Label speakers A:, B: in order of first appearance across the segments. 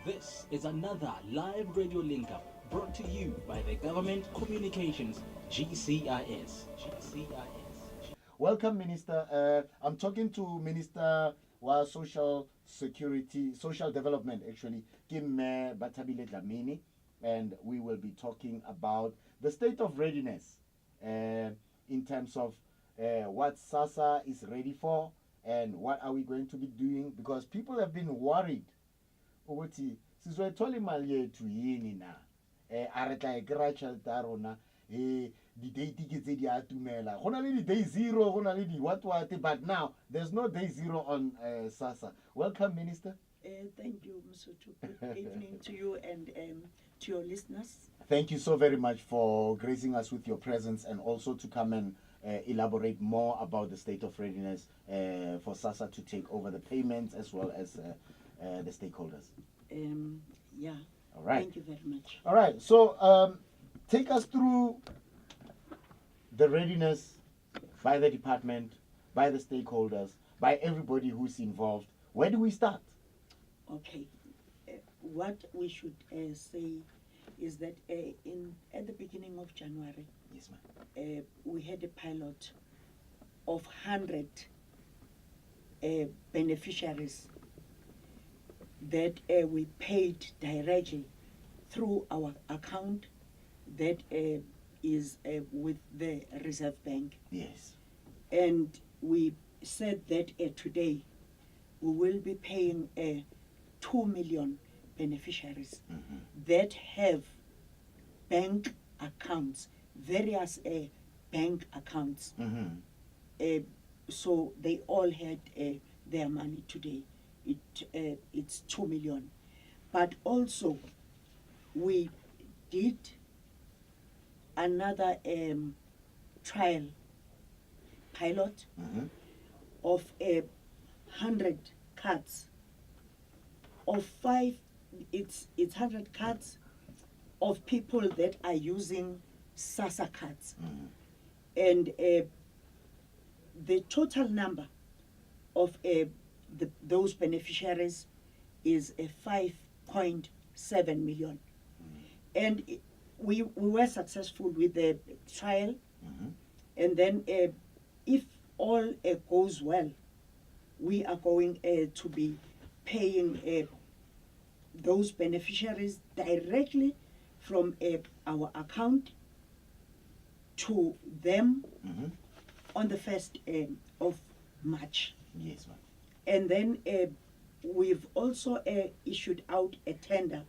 A: This is another live radio link-up brought to you by the Government Communications GCIS.
B: Welcome, Minister. I'm talking to Minister wa Social Security, Social Development, actually, Kim Bathabile Dlamini, and we will be talking about the state of readiness in terms of what SASSA is ready for and what are we going to be doing, because people have been worried. Ukuthi sizwethola imali yethu yini na a re tla e kry-a tšhelete ya rona di-date ke tse di atumela go na le di-day zero go na le di-what but now there's no day zero on SASSA. Welcome, Minister.
C: Thank you, Msutu. Good evening to you and to your listeners.
B: Thank you so very much for gracing us with your presence and also to come and elaborate more about the state of readiness for SASSA to take over the payments as well as the stakeholders.
C: Yeah.
B: All right.
C: Thank you very much.
B: All right. So take us through the readiness by the department, by the stakeholders, by everybody who's involved. Where do we start?
C: Okay. What we should say is that at the beginning of January,
B: Yes, ma'am.
C: we had a pilot of 100 beneficiaries that we paid directly through our account that is with the Reserve Bank.
B: Yes.
C: And we said that today we will be paying 2 million beneficiaries that have bank accounts, various bank accounts. So they all had their money today. It's 2 million. But also we did another trial pilot of 100 cards of 5. It's 100 cards of people that are using SASSA cards, and the total number of those beneficiaries is 5.7 million. And we were successful with the trial, and then if all goes well, we are going to be paying those beneficiaries directly from our account to them on the 1st of March.
B: Yes, ma'am.
C: And then we've also issued out a tender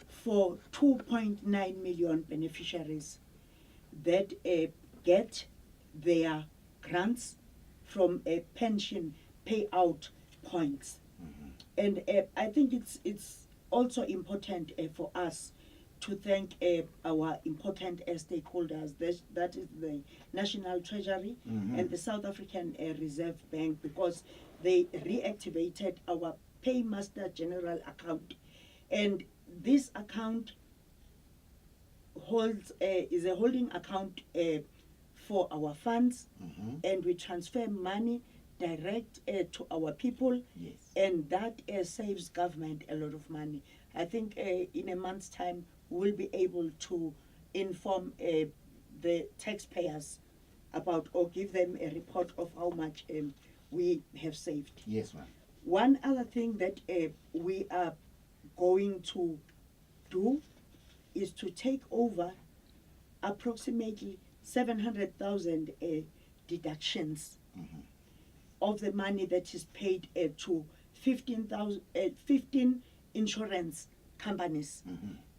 C: for 2.9 million beneficiaries that get their grants from pension payout points. And I think it's also important for us to thank our important stakeholders, that is the National Treasury and the South African Reserve Bank, because they reactivated our Paymaster General account. And this account is a holding account for our funds, and we transfer money direct to our people.
B: Yes.
C: And that saves government a lot of money. I think in a month's time we'll be able to inform the taxpayers about, or give them a report of how much we have saved.
B: Yes, ma'am.
C: One other thing that we are going to do is to take over approximately 700,000 deductions of the money that is paid to 15 insurance companies.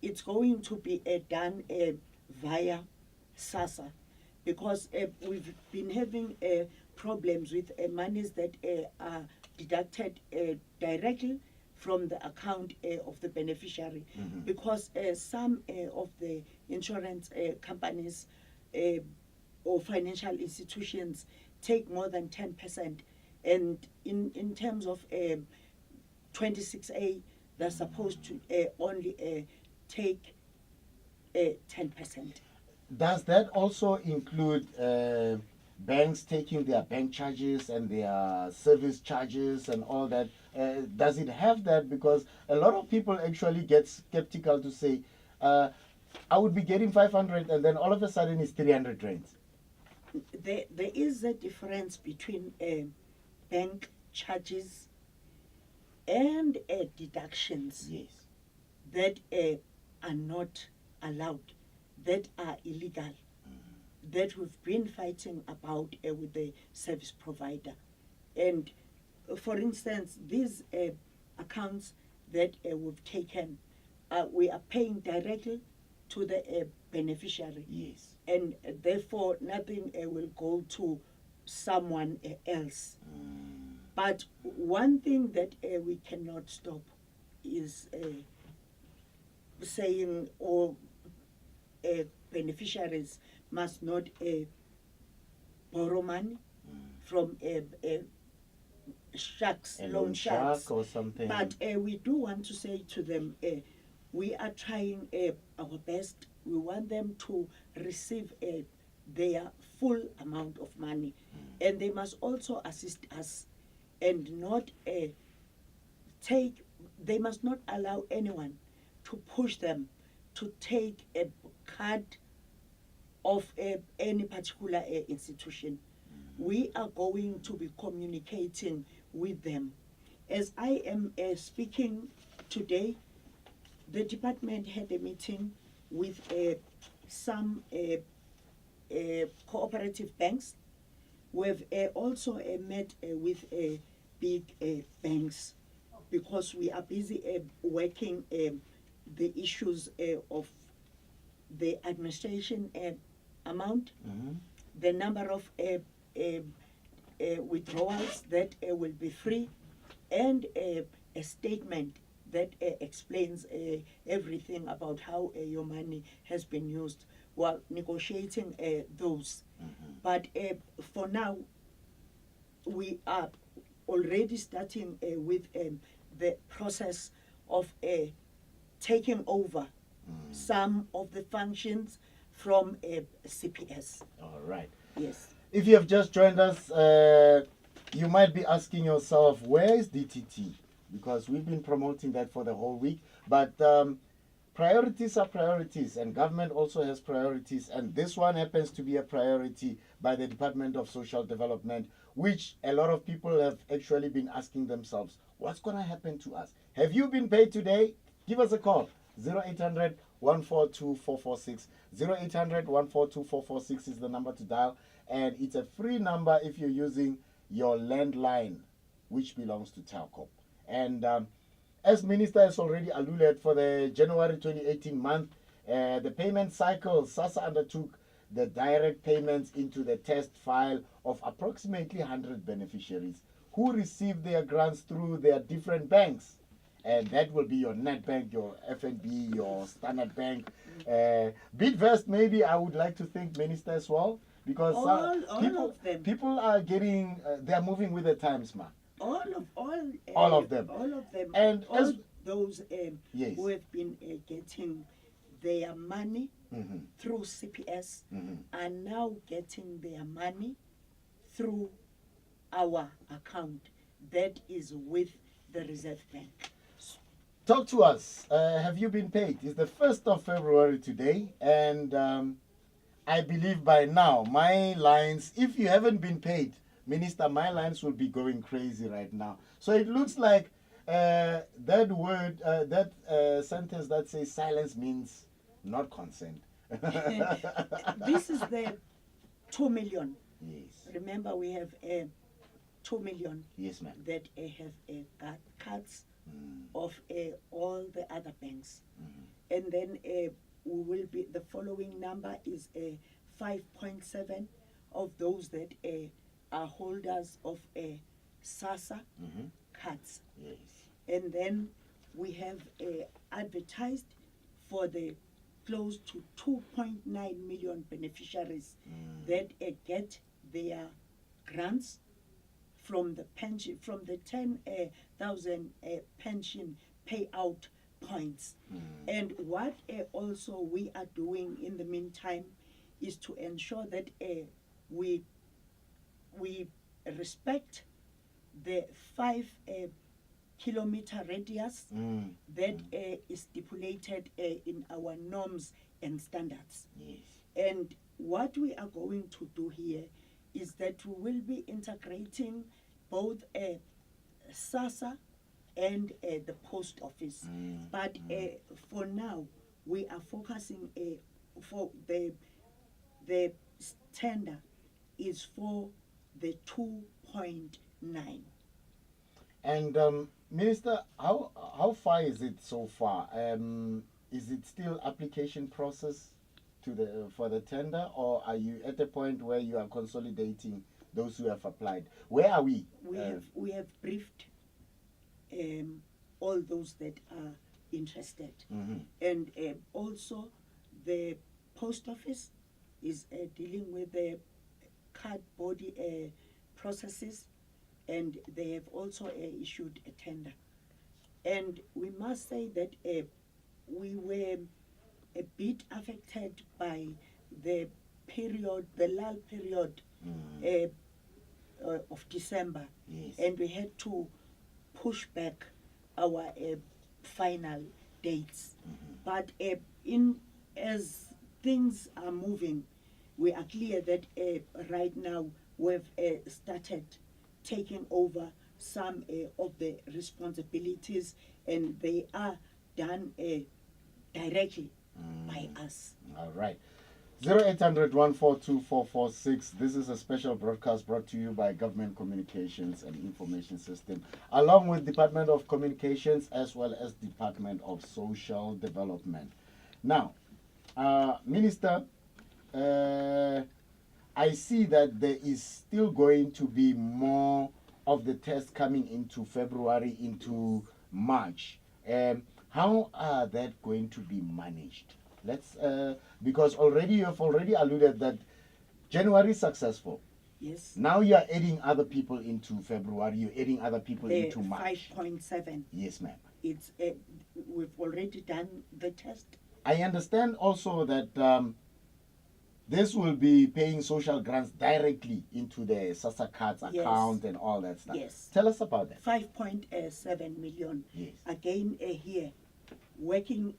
C: It's going to be done via SASSA, because we've been having problems with monies that are deducted directly from the account of the beneficiary, because some of the insurance companies or financial institutions take more than 10%, and in terms of 26A, they're supposed to only take 10%.
B: Does that also include banks taking their bank charges and their service charges and all that does it have that? Because a lot of people actually get skeptical to say, I would be getting 500 and then all of a sudden it's 300 rands.
C: There is a difference between bank charges and deductions
B: Yes.
C: that are not allowed, that are illegal, that we've been fighting about with the service provider. And for instance, these accounts that we've taken, we are paying directly to the beneficiary.
B: Yes.
C: And therefore nothing will go to someone else. But one thing that we cannot stop is saying or beneficiaries must not borrow money from sharks,
B: A
C: loan sharks.
B: or something.
C: But we do want to say to them, we are trying our best. We want them to receive their full amount of money. And they must also assist us and not they must not allow anyone to push them to take a card of any particular institution. We are going to be communicating with them. As I am speaking today, the department had a meeting with some cooperative banks. We've also met with big banks because we are busy working the issues of the administration amount, the number of withdrawals that will be free, and a statement that explains everything about how your money has been used while negotiating those. But for now, we are already starting with the process of taking over some of the functions from CPS.
B: All right.
C: Yes.
B: If you have just joined us, you might be asking yourself, where is DTT? Because we've been promoting that for the whole week. But priorities are priorities, and government also has priorities. And this one happens to be a priority by the Department of Social Development, which a lot of people have actually been asking themselves, what's going to happen to us? Have you been paid today? Give us a call. 0800 142 446. 0800 142 446 is the number to dial. And it's a free number if you're using your landline, which belongs to Telkom. And as Minister has already alluded, for the January 2018 month, the payment cycle, SASSA undertook the direct payments into the test file of approximately 100 beneficiaries who received their grants through their different banks. And that will be your Netbank, your FNB, your Standard Bank. Bidvest, maybe I would like to thank Minister as well, because people are getting, they are moving with the times, ma.
C: All of them.
B: All of them.
C: And
B: all
C: those
B: yes.
C: who have been getting their money through CPS are now getting their money through our account that is with the Reserve Bank.
B: Talk to us. Have you been paid? It's the 1st of February today, and I believe by now my lines, if you haven't been paid, Minister, my lines will be going crazy right now. So it looks like that word, that sentence that says silence means not consent.
C: This is the 2 million.
B: Yes.
C: Remember, we have 2 million.
B: Yes, ma'am.
C: That have got cards of all the other banks. And then we will be, the following number is 5.7 of those that are holders of SASSA cards.
B: Yes.
C: And then we have advertised for the close to 2.9 million beneficiaries that get their grants from the pension, from the 10,000 pension payout points. And what also we are doing in the meantime is to ensure that we respect the 5 kilometer radius that is stipulated in our norms and standards.
B: Yes.
C: And what we are going to do here is that we will be integrating both SASSA and the post office. But for now, we are focusing for the tender is for the 2.9.
B: And Minister, how far is it so far? Is it still application process for the tender, or are you at a point where you are consolidating those who have applied? Where are we?
C: We have briefed all those that are interested, and also the post office is dealing with the card body processes, and they have also issued a tender. And we must say that we were a bit affected by the lull period of December,
B: Yes.
C: and we had to push back our final dates. But as things are moving, we are clear that right now we've started taking over some of the responsibilities, and they are done directly by us.
B: All right. 0800-142-446. This is a special broadcast brought to you by Government Communications and Information System, along with Department of Communications as well as Department of Social Development. Now, Minister, I see that there is still going to be more of the tests coming into February, into March. How are that going to be managed? Let's because you have already alluded that January is successful.
C: Yes.
B: Now you are adding other people into February. You're adding other people into March.
C: 5.7.
B: Yes, ma'am.
C: It's we've already done the test.
B: I understand also that this will be paying social grants directly into the SASSA cards account and all that stuff.
C: Yes.
B: Tell us about that.
C: 5.7 million.
B: Yes.
C: Again, here, working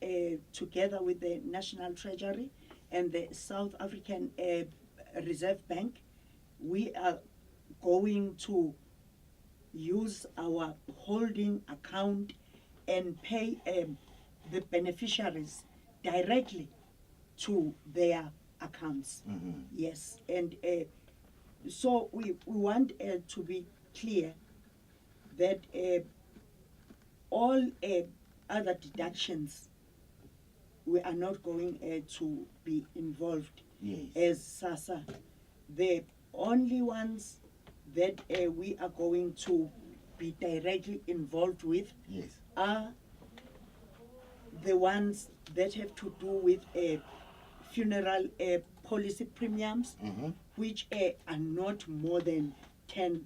C: together with the National Treasury and the South African Reserve Bank, we are going to use our holding account and pay the beneficiaries directly to their accounts. Yes, and so we want to be clear that all other deductions, we are not going to be involved as SASSA. The only ones that we are going to be directly involved with are the ones that have to do with funeral policy premiums, which are not more than 10%.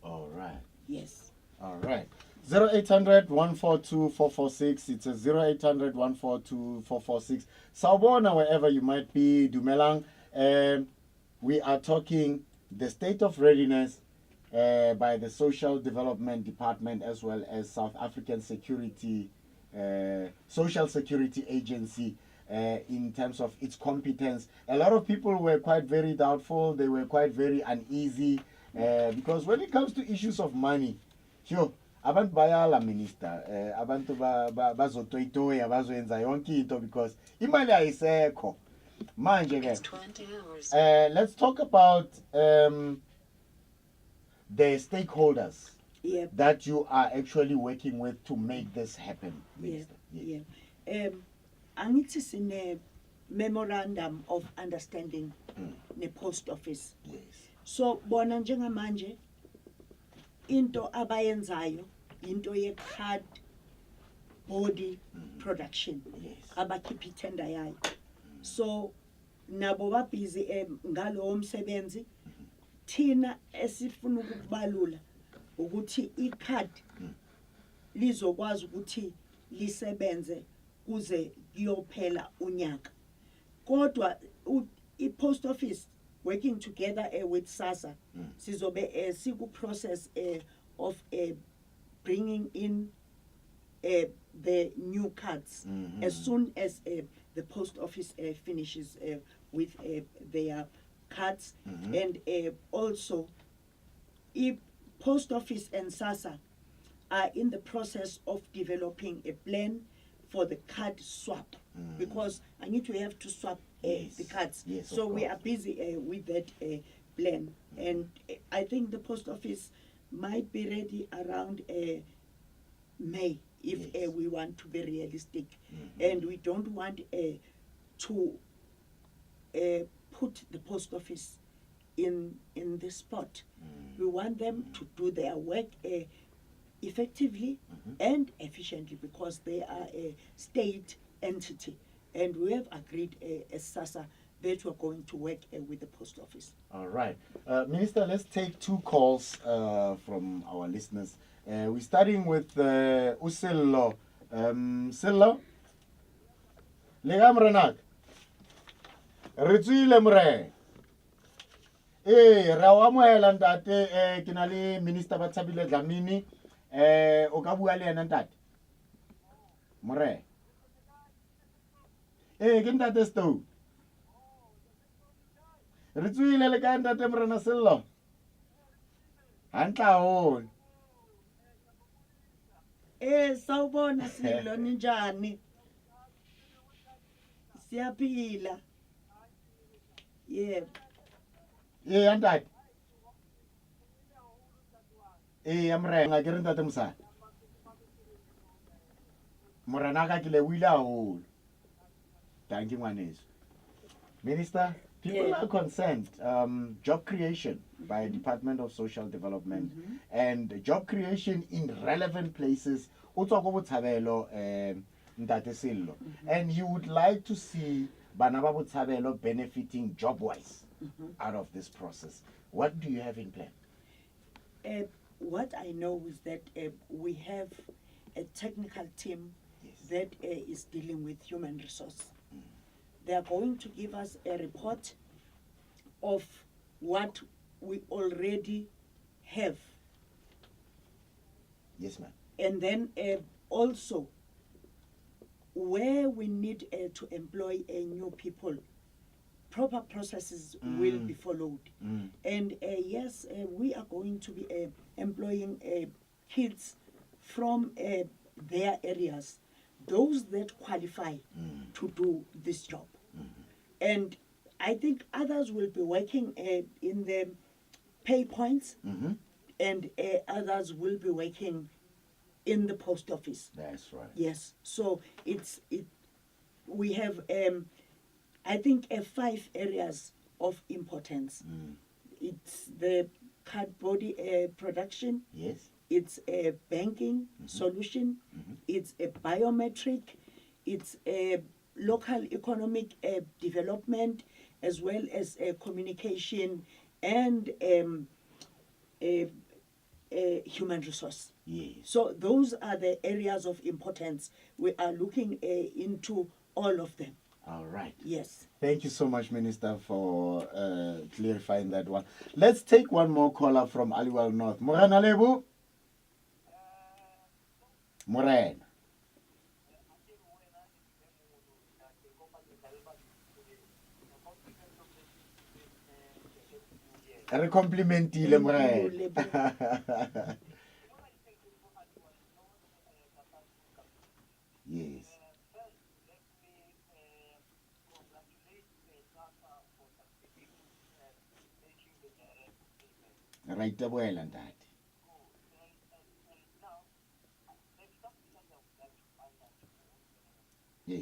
B: All right.
C: Yes.
B: All right. 0800-142-446. It's a 0800-142-446. Sawubona, wherever you might be, Dumelang. We are talking the state of readiness by the Social Development Department as well as South African Social Security Agency in terms of its competence. A lot of people were quite very doubtful. They were quite very uneasy because when it comes to issues of money, sure, abantu bayala minister, abantu bazotoitoya bazoyenza yonke into because imali ayisekho manje ke. Let's talk about the stakeholders that you are actually working with to make this happen, Minister.
C: Angithi sine memorandum of understanding ne post office. So bona njengamanje into abayenzayo into ye card body production abakhipha itender yayo. So nabo ba busy ngalowo msebenzi, thina esifuna ukubalula ukuthi icard lizokwazi ukuthi lisebenze kuze kuyophela unyaka. Kodwa i-post office working together with SASSA sizobe siku process of bringing in the new cards as soon as the post office finishes with their cards. And also, if post office and SASSA are in the process of developing a plan for the card swap, because I need to have to swap the cards.
B: Yes,
C: so
B: of
C: we
B: course.
C: are busy with that plan, and I think the post office might be ready around May, if
B: Yes.
C: we want to be realistic, and we don't want to put the post office in the spot. We want them to do their work effectively and efficiently, because they are a state entity, and we have agreed as SASSA that we're going to work with the post office.
B: All right. Minister, let's take 2 calls from our listeners. We're starting with Usillo. Sillo? Lega mrenak? Ritswile mre? Ra wa moela ntate ke na le Minister Bathabile Dlamini. O ka bua le yena ntate? Mre? Ke ntate Stow. Ritswile le ka ntate mrena Sillo? Hantla hole.
C: Sawubona Silo, ninjani? Siyaphila. Yebo.
B: Ntate. Amre nga ke re ntate Musa. Morena ka ke le wile haholo. Thank you, ngwaneso. Minister, people are concerned. Job creation by Department of Social Development and job creation in relevant places. Utswa ko Botshabelo, Ntate Sillo. And you would like to see bana ba Botshabelo benefiting job-wise out of this process. What do you have in plan?
C: What I know is that we have a technical team that is dealing with human resource. They are going to give us a report of what we already have.
B: Yes, ma'am.
C: And then also where we need to employ new people, proper processes will be followed. And yes, we are going to be employing kids from their areas, those that qualify to do this job. And I think others will be working in the pay points, and others will be working in the post office.
B: That's right.
C: Yes. So we have I think 5 areas of importance. It's the cardboard production.
B: Yes.
C: It's a banking solution. It's a biometric. It's a local economic development, as well as communication and human resource.
B: Yes.
C: So those are the areas of importance. We are looking into all of them.
B: All right.
C: Yes.
B: Thank you so much, Minister, for clarifying that one. Let's take one more caller from Aliwal North. Morena Lebu? Morena. Re complimentile Morena. Yes. Right away, ntate. Yeah.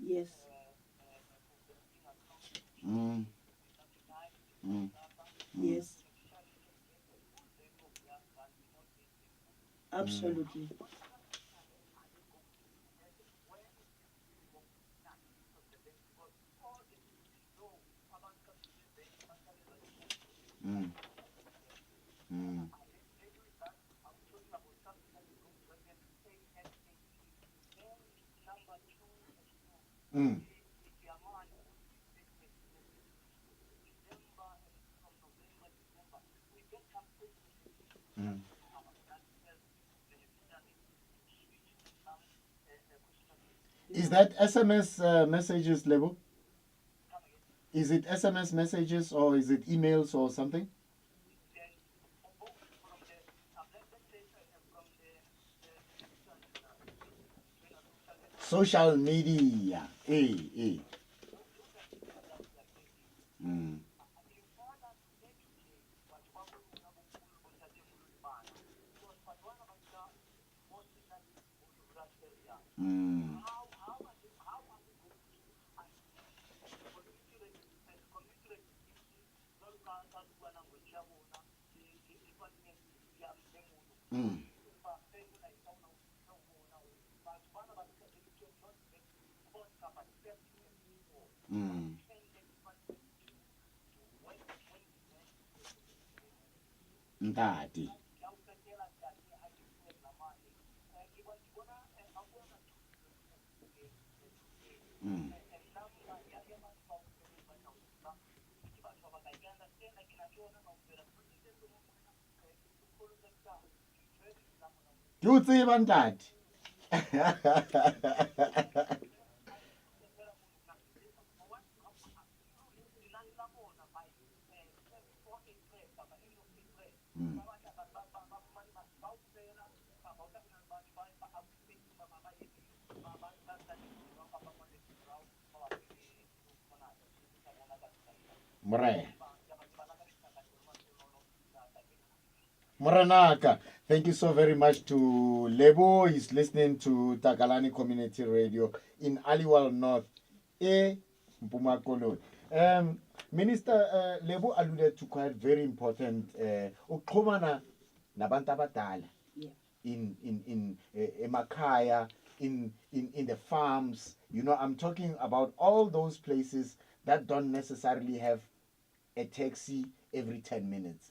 C: Yes. Yes. Absolutely.
B: Mm. Is that SMS messages, Lebo? Is it SMS messages or is it emails or something? Social media. Eh. Mm. Mm. Mm. Mm. Ntati. Mm. You see one that. Mm. Mre. Moranaka, thank you so very much to Lebo. He's listening to Takalani Community Radio in Aliwal North, Mpumalanga. Minister Lebo alluded to quite very important uxhumana nabantu abadala in emakhaya, in the farms. You know, I'm talking about all those places that don't necessarily have a taxi every 10 minutes.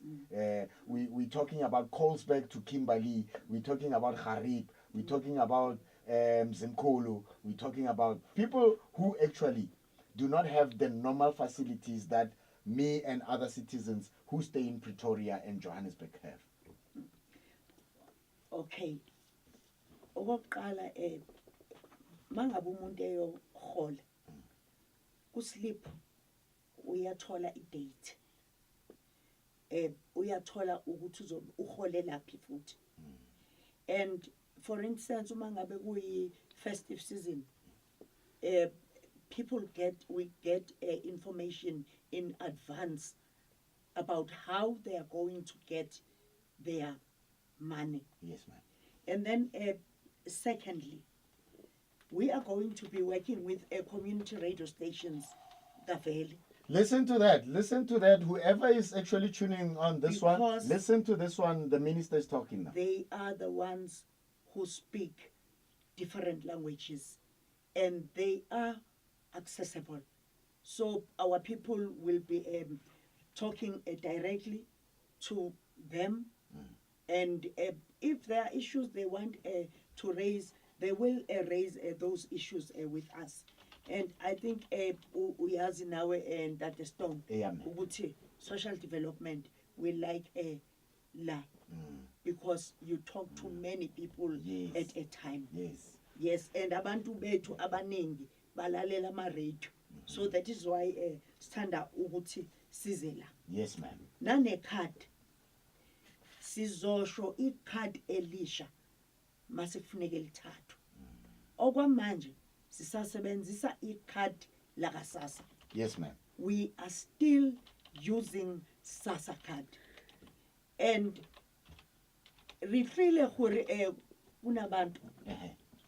B: We're talking about Colesberg to Kimberley. We're talking about Harib. We're talking about Zimkolo. We're talking about people who actually do not have the normal facilities that me and other citizens who stay in Pretoria and Johannesburg have.
C: Okay. Okokuqala mangabe umuntu eyohola kuslip uyathola idate. Uyathola ukuthi uhole laphi futhi. And for instance uma ngabe kuyi festive season we get information in advance about how they are going to get their money.
B: Yes, ma'am.
C: And then secondly, we are going to be working with community radio stations, Gaveli.
B: Listen to that. Whoever is actually tuning on this one,
C: Because
B: listen to this one. The minister is talking now.
C: They are the ones who speak different languages and they are accessible. So our people will be talking directly to them. And if there are issues they want to raise, they will raise those issues with us. And I think we have in our and that the stone social development we like la because you talk to many people at a time. Yes, and abantu bethu abaningi balalela ama radio. So that is why standa ukuthi sizela.
B: Yes, ma'am.
C: Nane card sizosho icard elisha masifuneke lithathu. Okwamanje sisasebenzisa icard laka SASSA.
B: Yes, ma'am.
C: We are still using SASSA card. And rifile gore kunabantu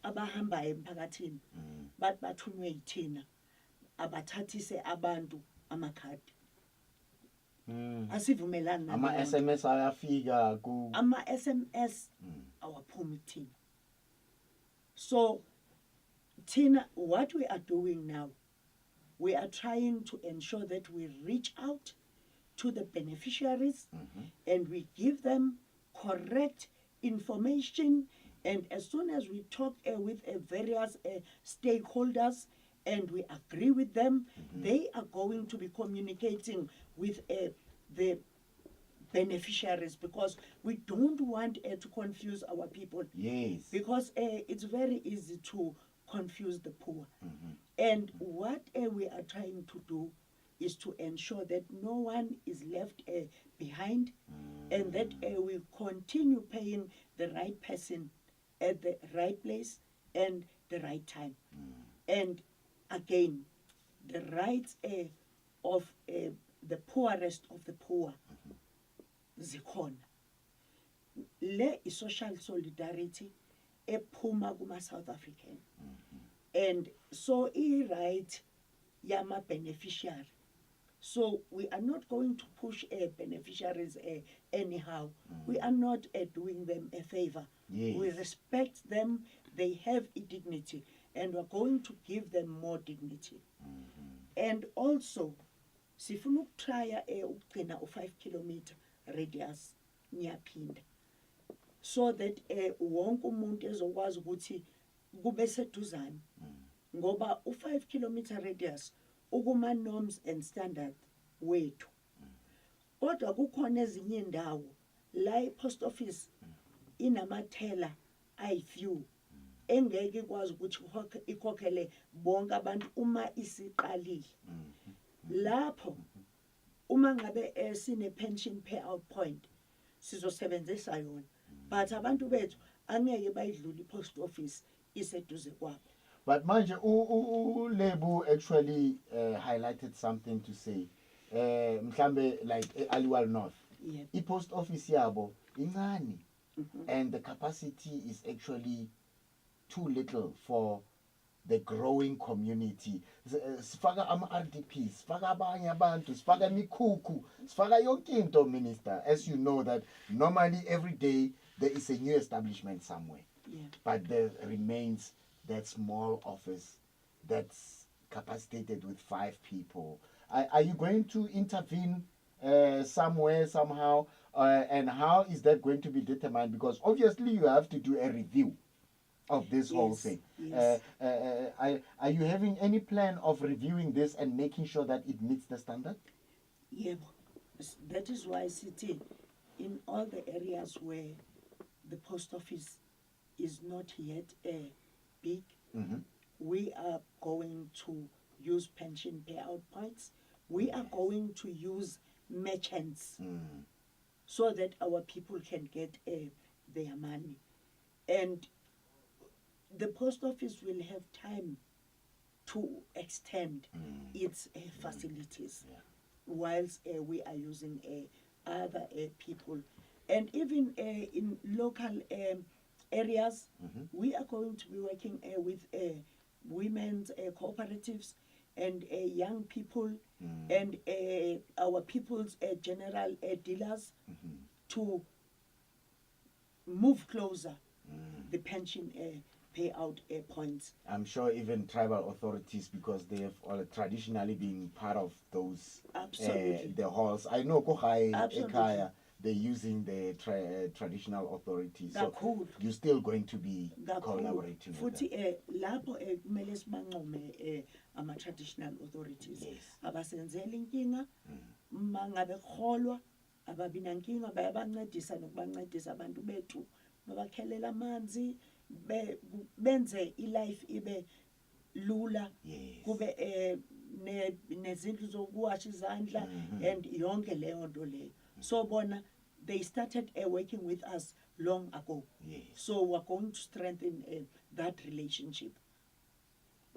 C: abahamba emphakathini but bathunywe yithina abathathise abantu amakhadi. Asivumelana
B: Ama SMS ayafika ku
C: ama SMS awaphumi thina. So Tina, what we are doing now, we are trying to ensure that we reach out to the beneficiaries and we give them correct information. And as soon as we talk with various stakeholders and we agree with them, they are going to be communicating with the beneficiaries, because we don't want to confuse our people.
B: Yes.
C: Because it's very easy to confuse the poor. And what we are trying to do is to ensure that no one is left behind, and that we continue paying the right person at the right place and the right time. And again, the rights of the poorest of the poor, zikhona. Le is social solidarity ephuma kuma South African. And so right yama beneficiary. So we are not going to push beneficiaries anyhow. We are not doing them a favor.
B: Yes.
C: We respect them. They have a dignity, and we're going to give them more dignity. And also, sifuna ukutrya ukugcina u5 kilometer radius ngiyaphinda, so that wonke umuntu ezokwazi ukuthi kube seduzane, ngoba u5 kilometer radius ukuma norms and standard wethu. Kodwa kukhona ezinye indawo la i-post office inamathela ayi-few engeke ikwazi ukuthi ikhokhele bonke abantu uma isiqalile. Lapho uma ngabe sine pension payout point sizosebenzisa yona, but abantu bethu angeke bayidlula i-post office iseduze kwabo.
B: But manje Lebu actually highlighted something to say. Mhlambe like Aliwal North.
C: Yeah.
B: I-post office yabo incane, and the capacity is actually too little for the growing community. Sifaka ama-RDPs, sifaka abanye abantu, sifaka imikhukhu, sifaka yonke into, Minister. As you know that normally every day there is a new establishment somewhere.
C: Yeah.
B: But there remains that small office that's capacitated with 5 people. Are you going to intervene somewhere, somehow? And how is that going to be determined? Because obviously you have to do a review of this whole thing.
C: Yes.
B: Are you having any plan of reviewing this and making sure that it meets the standard?
C: Yeah, that is why City, in all the areas where the post office is not yet big, we are going to use pension payout points. We are going to use merchants so that our people can get their money. And the post office will have time to extend its facilities whilst we are using other people. And even in local areas, we are going to be working with women's cooperatives and young people and our people's general dealers to move closer the pension payout points.
B: I'm sure even tribal authorities, because they have all traditionally been part of those the halls. I know Kohai Ekaya, they're using the traditional authorities. So you're still going to be collaborating with them.
C: Lapho kumele sibancome ama-traditional authorities.
B: Yes.
C: Abasenzela inkinga, mangabe kholwa, ababinankinga bayabancedisa nokubancedisa abantu bethu, babakhelela amanzi, benze ilife ibe lula, kube nezindlu zokuwasha izandla and yonke leyo nto leyo. So bona, they started working with us long ago.
B: Yes.
C: So we're going to strengthen that relationship.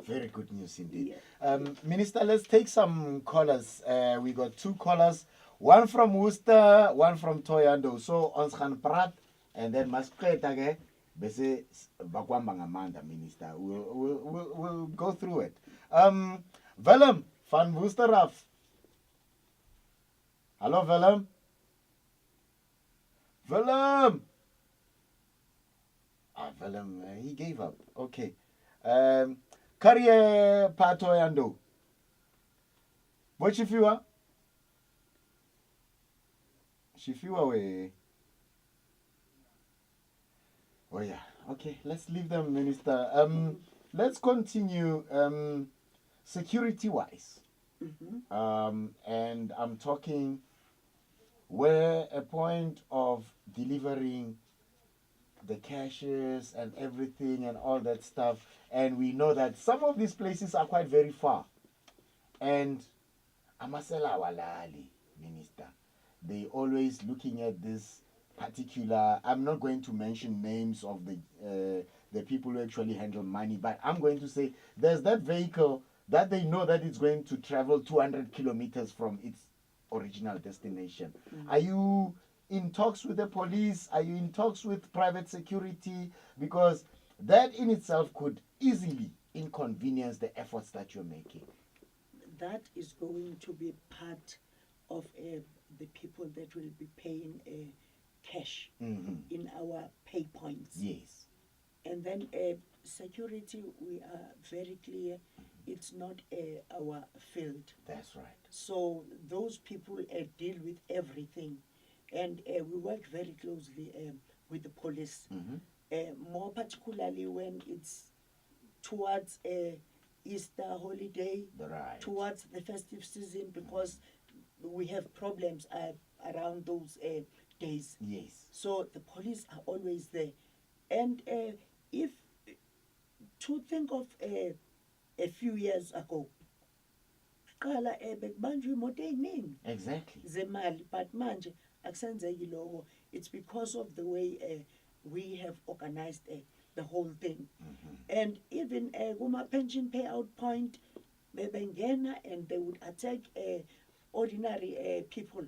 B: Very good news indeed.
C: Yeah.
B: Minister, let's take some callers. We got 2 callers, one from Worcester, one from Toyando. So ons gaan praat and then maspreta ke bese bakwamba ngamanda, Minister. We'll go through it. Willem van Worcester af. Hello Willem. Willem. Willem, he gave up. Okay. Carrier Patoyando. What Shifiwa? Shifiwa we. Oh yeah. Okay, let's leave them, Minister. Let's continue security wise. And I'm talking were a point of delivering the cashes and everything and all that stuff. And we know that some of these places are quite very far. And Amasela Walali, Minister, they always looking at this particular, I'm not going to mention names of the people who actually handle money, but I'm going to say there's that vehicle that they know that it's going to travel 200 kilometers from its original destination. Are you in talks with the police? Are you in talks with private security? Because that in itself could easily inconvenience the efforts that you're making.
C: That is going to be part of the people that will be paying cash in our pay points.
B: Yes.
C: And then security, we are very clear, it's not our field.
B: That's right.
C: So those people deal with everything. And we work very closely with the police, more particularly when it's towards Easter holiday,
B: Right.
C: towards the festive season, because we have problems around those days.
B: Yes.
C: So the police are always there. And if to think of a few years ago, qala bekubanjwa imoto eziningi
B: Exactly.
C: zemali, but manje akusenzeki lokho. It's because of the way we have organized the whole thing. And even kuma pension payout point, bebengena and they would attack ordinary people.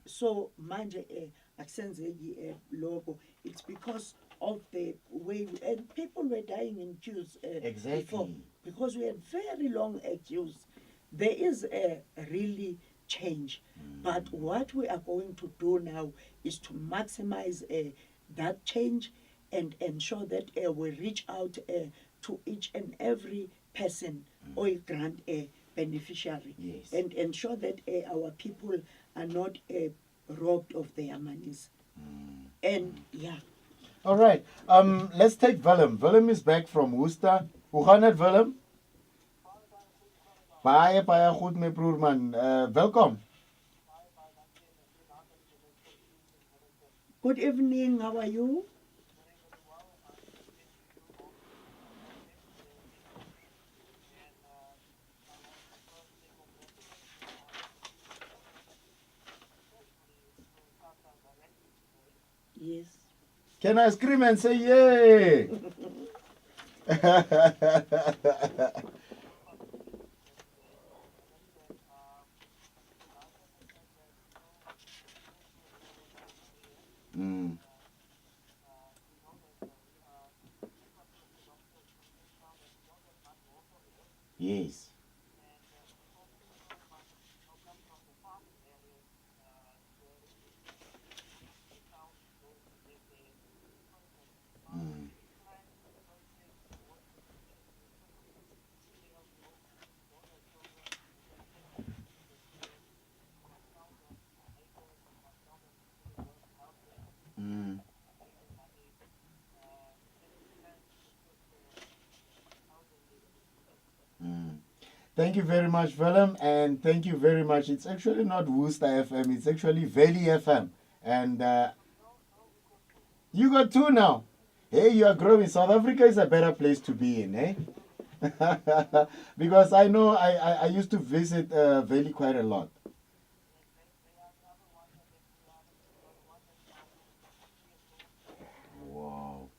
C: So manje akusenzeki lokho. It's because of the way and people were dying in queues
B: Exactly.
C: before, because we had very long queues. There is a really change, but what we are going to do now is to maximize that change and ensure that we reach out to each and every person or grant beneficiary,
B: Yes.
C: and ensure that our people are not robbed of their monies. And yeah.
B: All right. Let's take Willem. Willem is back from Worcester. Hoe gaan het, Willem? Baie goed, my broer man. Welkom.
C: Good evening, how are you? Yes.
B: Can I scream and say yay? Yes. Thank you very much, Willem, and thank you very much. It's actually not Worcester FM, it's actually Valley FM. And you got two now. Hey, you are growing. South Africa is a better place to be in, eh? Because I know I used to visit Valley quite a lot. Wow.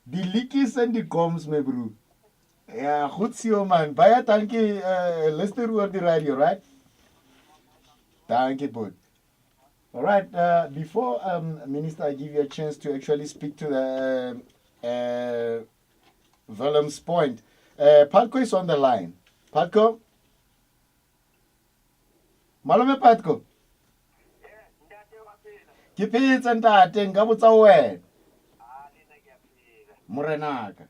B: The lickies and the gums, my bro. Yeah, goed zo man. Baie dankie. Luister oor die radio, right? Dankie, bud. All right. Before Minister, I give you a chance to actually speak to the Willem's point. Patko is on the line. Patko? Malome Patko? Ke phetse ntate nka botsa wena. Morenaka.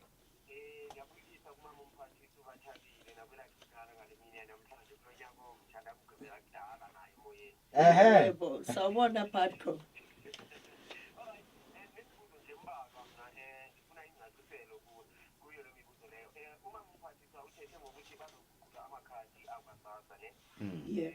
C: Yebo, sawubona Patco. Yeah.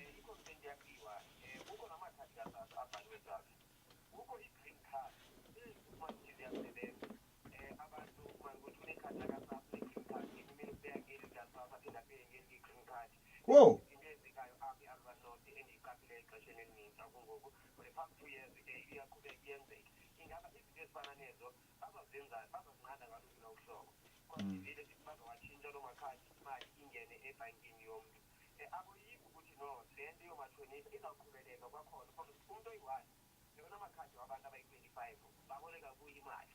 B: Whoa.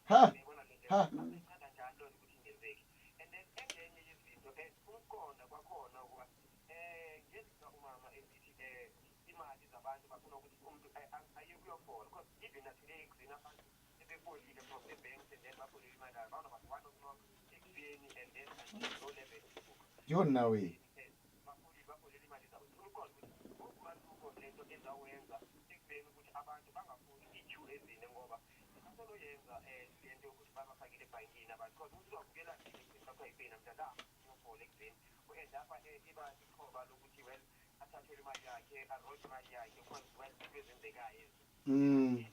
B: Ha. Ha. You're now way. Mm.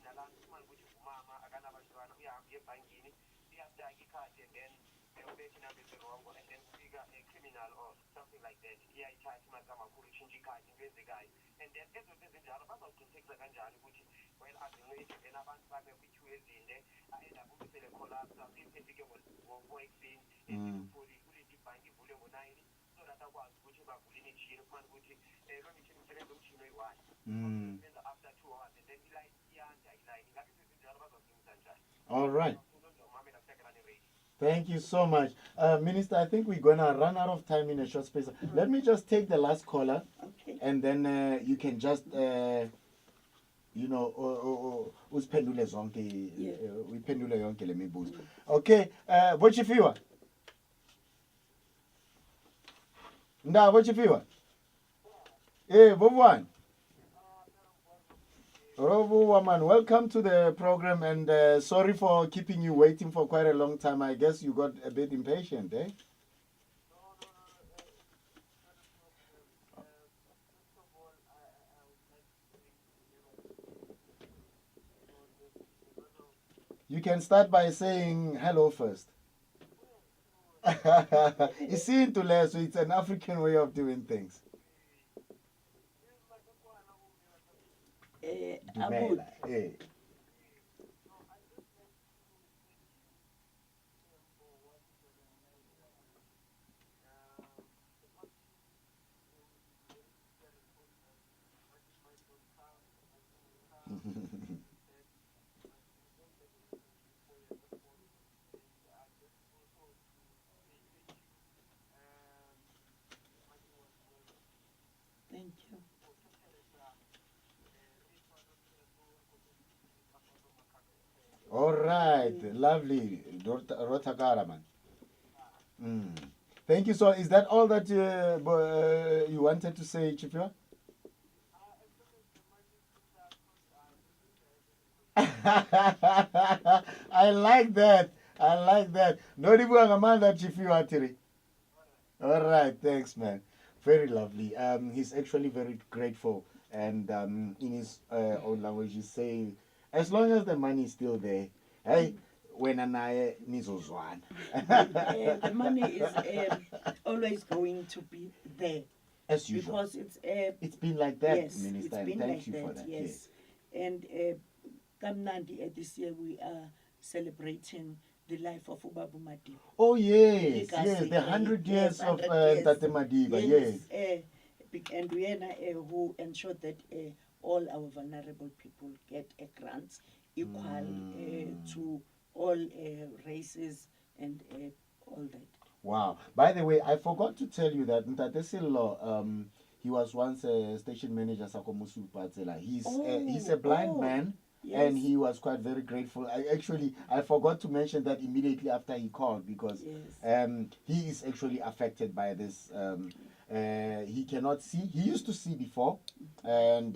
B: Mm. Mm. All right. Thank you so much. Minister, I think we're going to run out of time in a short space. Let me just take the last caller,
C: Okay.
B: and then you can just, you know, usiphendule zonke,
C: Yeah.
B: uyiphendule yonke le mibuzo. Okay, bochifiwa? Nda, bochifiwa? Bobwan? Robo Woman, welcome to the program, and sorry for keeping you waiting for quite a long time. I guess you got a bit impatient, eh? You can start by saying hello first. It's seen to less, so it's an African way of doing things.
C: Abud.
B: Dumela, eh.
C: Thank you.
B: All right, lovely, Rotakara man. Thank you. So, is that all that you wanted to say, Chifio? I like that. I like that. Not even a man that Chifio atiri. All right, thanks, man. Very lovely. He's actually very grateful, and in his own language, he's saying, as long as the money is still there, hey, when I nizozwana.
C: The money is always going to be there.
B: As usual.
C: Because
B: It's been like that,
C: yes,
B: Minister,
C: it's
B: and
C: been
B: thank
C: like
B: you
C: that,
B: for that.
C: yes. And Kamnandi, this year we are celebrating the life of Ubabu Madiba.
B: Oh, yes,
C: Legacy,
B: yes, the 100 years
C: yes,
B: of
C: 100 years.
B: Tate Madiba, yes.
C: And we are who ensured that all our vulnerable people get a grant equal to all races and all that.
B: Wow. By the way, I forgot to tell you that Ntate Sillo, he was once a station manager Sakomusu Patsela. He's a blind man.
C: Yes.
B: And he was quite very grateful. I forgot to mention that immediately after he called, because
C: Yes.
B: he is actually affected by this. He cannot see. He used to see before, and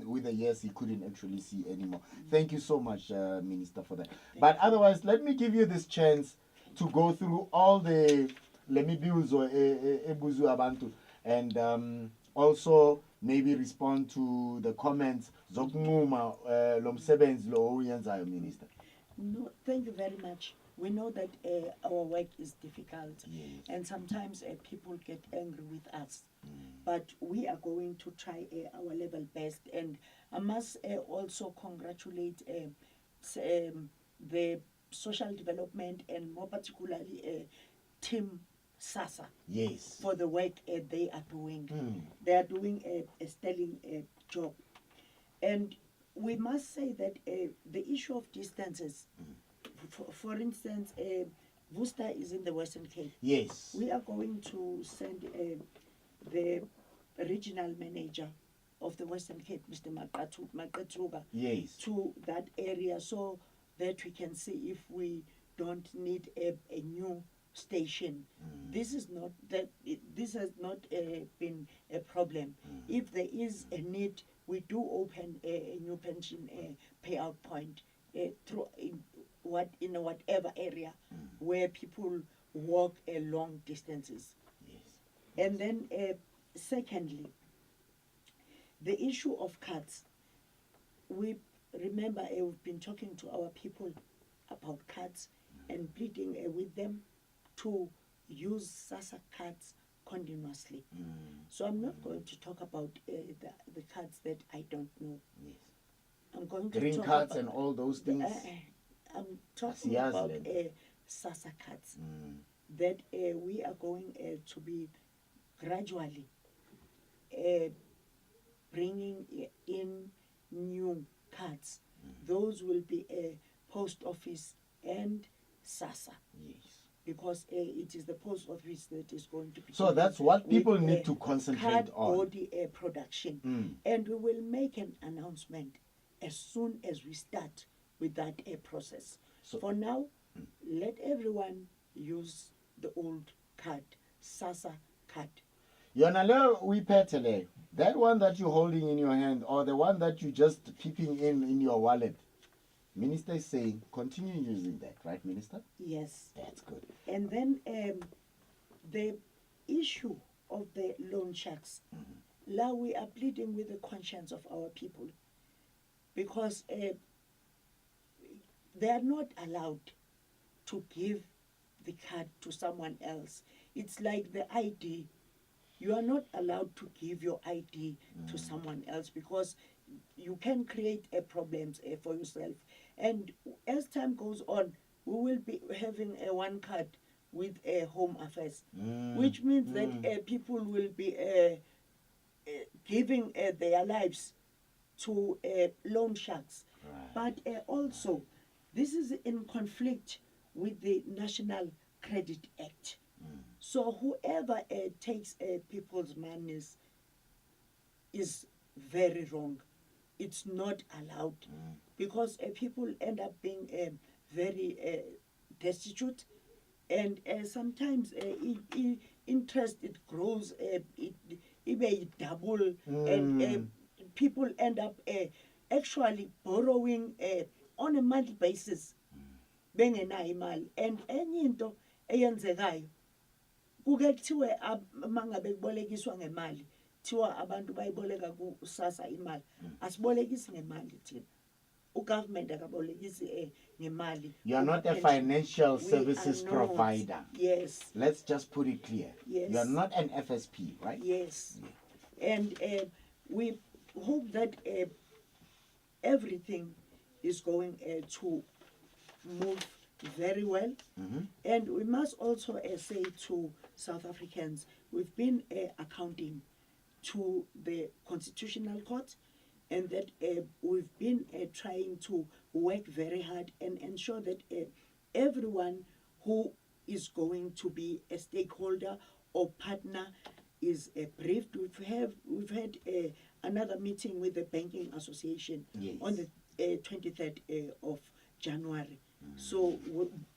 B: with the years he couldn't actually see anymore. Thank you so much, Minister, for that. But otherwise, let me give you this chance to go through all the lemibuzo ebuzu abantu, and also maybe respond to the comments zokunquma lo msebenzi lo uyenzayo, Minister.
C: No, thank you very much. We know that our work is difficult,
B: Yes.
C: and sometimes people get angry with us. But we are going to try our level best, and I must also congratulate the social development, and more particularly Team SASSA,
B: Yes.
C: for the work they are doing. They are doing a sterling job. And we must say that the issue of distances, for instance, Worcester is in the Western Cape.
B: Yes.
C: We are going to send the regional manager of the Western Cape, Mr. Maqatuga,
B: Yes.
C: to that area so that we can see if we don't need a new station. This is not that this has not been a problem. If there is a need, we do open a new pension payout point through in whatever area where people walk long distances.
B: Yes.
C: And then secondly, the issue of cards. We remember we've been talking to our people about cards and pleading with them to use SASSA cards continuously. So I'm not going to talk about the cards that I don't know.
B: Yes.
C: I'm going to
B: Green
C: talk
B: cards
C: about
B: and all those things.
C: I'm talking
B: Asiyazi
C: about
B: le nto.
C: SASSA cards that we are going to be gradually bringing in new cards. Those will be post office and SASSA,
B: Yes.
C: because it is the post office that is going to be.
B: So that's what
C: with,
B: people need to concentrate
C: card
B: on.
C: body production, and we will make an announcement as soon as we start with that process.
B: So-
C: for now, let everyone use the old card, SASSA card.
B: Yona leyo uyiphethe leyo. That one that you're holding in your hand, or the one that you just peeping in your wallet. Minister is saying continue using that, right, Minister?
C: Yes.
B: That's good.
C: And then the issue of the loan sharks. Now we are pleading with the conscience of our people, because they are not allowed to give the card to someone else. It's like the ID. You are not allowed to give your ID to someone else, because you can create problems for yourself. And as time goes on, we will be having one card with Home Affairs, which means that people will be giving their lives to loan sharks.
B: Right.
C: But also, this is in conflict with the National Credit Act. So whoever takes people's monies is very wrong. It's not allowed, because people end up being very destitute, and sometimes interest, it grows, it may double, and people end up actually borrowing on a monthly basis, bengenayo imali. And enye into eyenzekayo, kuke kuthiwe mangabe kubolekiswa ngemali, thiwa abantu bayiboleka ku SASSA imali, asibolekisi ngemali thina. Ugovernment akabolekisi ngemali.
B: You are not a financial
C: We
B: services
C: are not.
B: provider.
C: Yes.
B: Let's just put it clear.
C: Yes.
B: You are not an FSP, right?
C: Yes. And we hope that everything is going to move very well. And we must also say to South Africans, we've been accounting to the Constitutional Court, and that we've been trying to work very hard and ensure that everyone who is going to be a stakeholder or partner is briefed. We've had another meeting with the Banking Association on the 23rd of January. So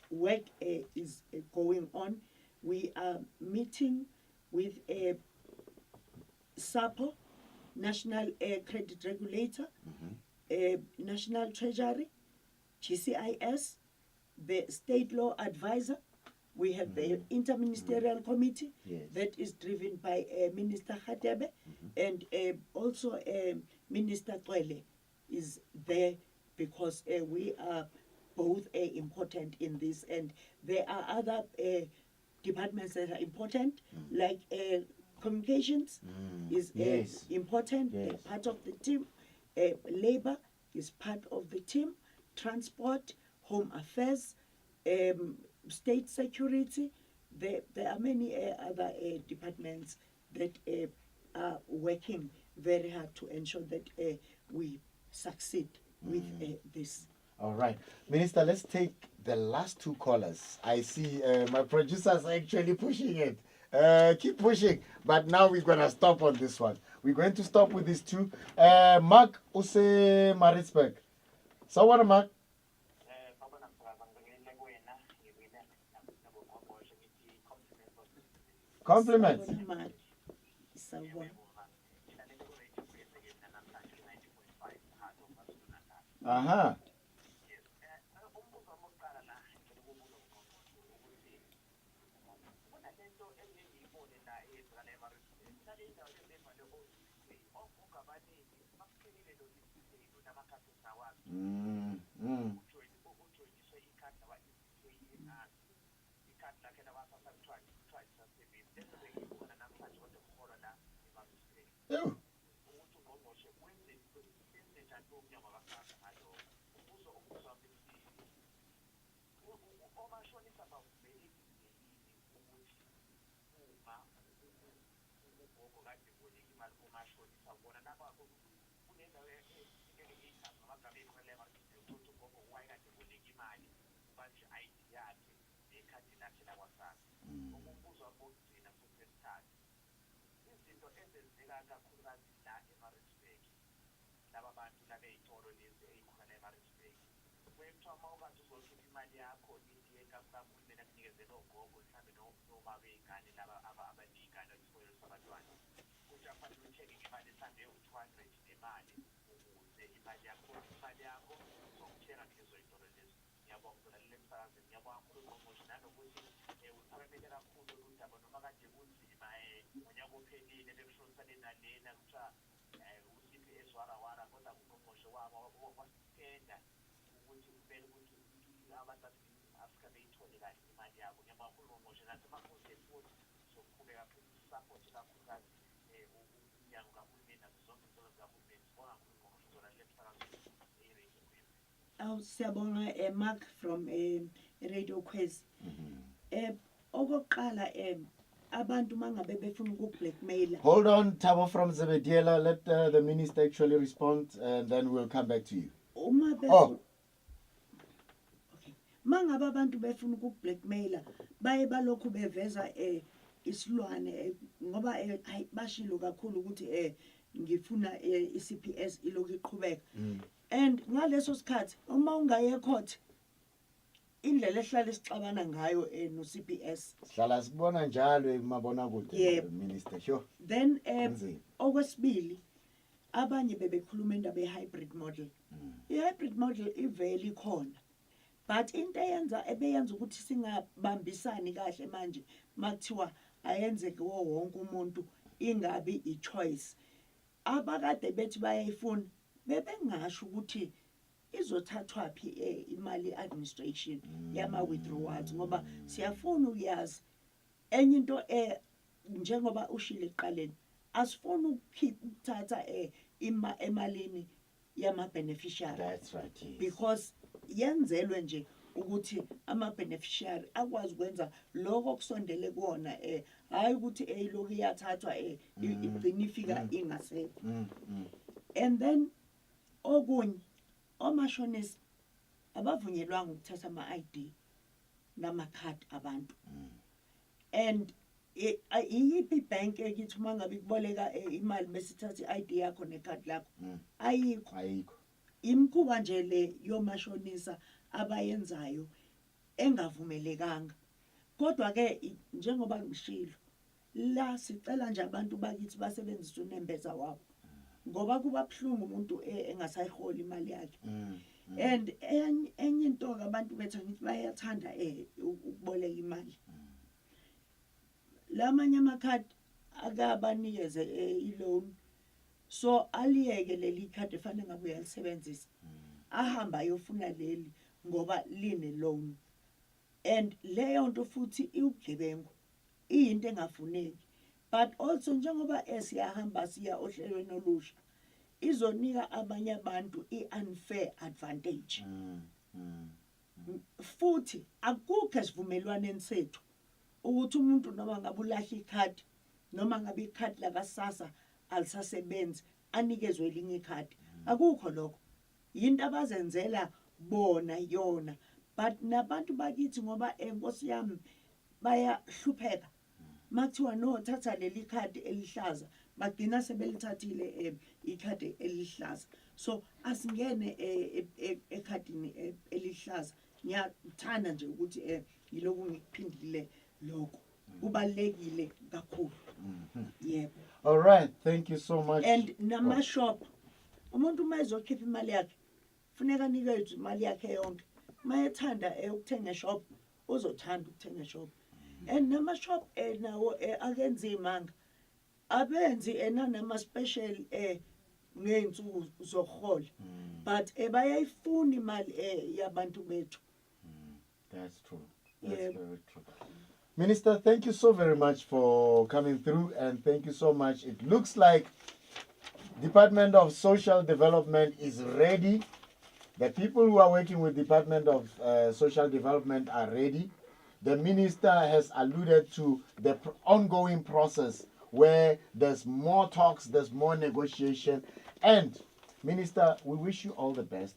C: work is going on. We are meeting with SAPO, National Credit Regulator, National Treasury, GCIS, the State Law Advisor, We have the interministerial committee
B: Yes.
C: that is driven by Minister Bathabile, and also Minister Twele is there because we are both important in this, and there are other departments that are important, like communications is
B: Yes.
C: important,
B: Yes.
C: part of the team. Labor is part of the team. Transport, home affairs, state security. There are many other departments that are working very hard to ensure that we succeed with this.
B: All right, Minister, let's take the last two callers. I see my producers are actually pushing it. Keep pushing, but now we're going to stop on this one. We're going to stop with these two. Mark Use Maritzburg. So what, Mark? Compliments.
C: Sawubona.
B: Aha. Ew.
C: Siyabonga Mark from Radio Quiz. Okokuqala abantu mangabe befuna ukublackmaila.
B: Hold on, Tabo from Zebediela. Let the minister actually respond, and then we'll come back to you.
C: Uma
B: Oh.
C: Okay. Mangabe abantu befuna ukublackmaila baye balokhu beveza isilwane ngoba bashilo kakhulu ukuthi ngifuna iCPS ilokhu iqhubeka. And ngaleso sikhathi uma ungaye court indlela ehlala esixabana ngayo no CPS
B: Hlala sibona njalo emabonakude,
C: Yep.
B: Minister. Sure.
C: then
B: Nzima.
C: okwesibili abanye bebekhuluma indaba ye-hybrid model. I-hybrid model ivele ikhona, but into ebeyenza ukuthi singabambisani kahle manje makuthiwa ayenzeke wonke umuntu ingabi i-choice. Abakade bethi bayayifuna bebengasho ukuthi izothathwa phi imali administration yama withdrawals ngoba siyafuna ukuyazi enye into njengoba ushile eqaleni asifuna ukuthatha emalini yama beneficiary.
B: That's right. Yes.
C: Because yenzelwe nje ukuthi ama beneficiary akwazi ukwenza lokho kusondele kuona hayi ukuthi lokho iyathathwa igcina ifika ingasekho. And then okunye omashonisa abavunyelwanga ukuthatha ama-ID namakhadi abantu. And iyiphi ibhank ekithi uma ngabe kuboleka imali besithatha i-ID yakho nekhadi lakho ayikho.
B: Ayikho.
C: Imkhuba nje le yomashonisa abayenzayo engavumelekanga. Kodwa ke njengoba ngishilo la sicela nje abantu bakithi basebenzise unembeza wabo ngoba kuba buhlungu umuntu engasayiholi imali yakhe. And enye into abantu bethu ngithi bayathanda ukuboleka imali. Lamanye amakhadi akabanikeze i-loan, so aliyeke leli khadi efanele ngabe uyalisebenzisa, ahamba ayofuna leli ngoba line loan. And leyo nto futhi iwugebengu, iyinto engafuneki. But also njengoba siyahamba siya ohlelweni olusha, izonika abanye abantu i-unfair advantage. Futhi akukho esivumelwaneni sethu ukuthi umuntu noma ngabe ulahla ikhadi noma ngabe ikhadi laka SASSA alisasebenzi anikezwe elinye ikhadi. Akukho lokho, yinto abazenzela bona yona. But nabantu bakithi ngoba enkosi yami bayahlupheka makuthiwa no thatha leli khadi elihlaza, bagcina sebelithathile ikhadi elihlaza. So asingene ekhadini elihlaza. Ngiyathanda nje ukuthi yiloku ngikuphindile lokho, kubalekile kakhulu. Yebo.
B: All right, thank you so much.
C: And namashop, umuntu uma ezokhipha imali yakhe funeka nikezwe imali yakhe yonke. Mayethanda ukuthenga shop, uzothanda ukuthenga shop. And namashop nawo akenzi imanga, abenzi nama special ngey'nsuku zokuhola, but bayayifuna imali yabantu bethu.
B: That's true. That's very true. Minister, thank you so very much for coming through, and thank you so much. It looks like Department of Social Development is ready. The people who are working with Department of Social Development are ready. The minister has alluded to the ongoing process where there's more talks, there's more negotiation. And Minister, we wish you all the best.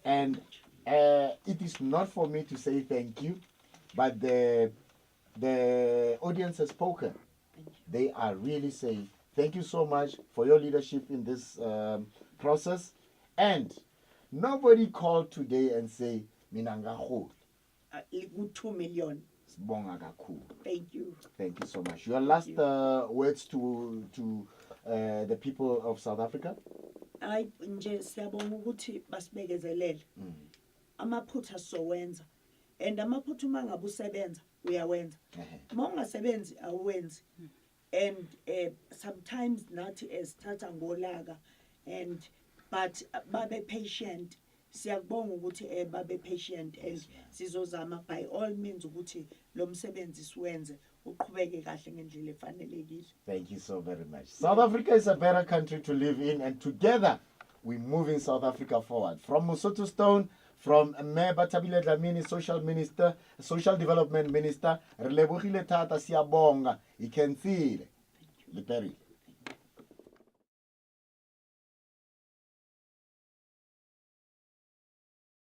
B: And it is not for me to say thank you, but the audience has spoken. They are really saying thank you so much for your leadership in this process. And nobody called today and say Minanga Ho.
C: 2 million. Thank you.
B: Thank you so much. Your last words to the people of South Africa?
C: I nje siyabonga ukuthi basibekezelele. Amaphutha sowenza. And amaphutha uma ngabe usebenza uyawenza. Uma ungasebenzi awuwenzi. And sometimes nathi esithatha ngolaka, and but babe patient. Siyabonga ukuthi babe patient, and sizozama by all means ukuthi lo msebenzi siwenze uqhubeke kahle ngendlela efanelekile.
B: Thank you so very much. South Africa is a better country to live in, and together we're moving South Africa forward. From Mosotho Stone, from Mayor Bathabile Dlamini, Social Minister, Social Development Minister, Relebogile Tata Siabonga, you can see it.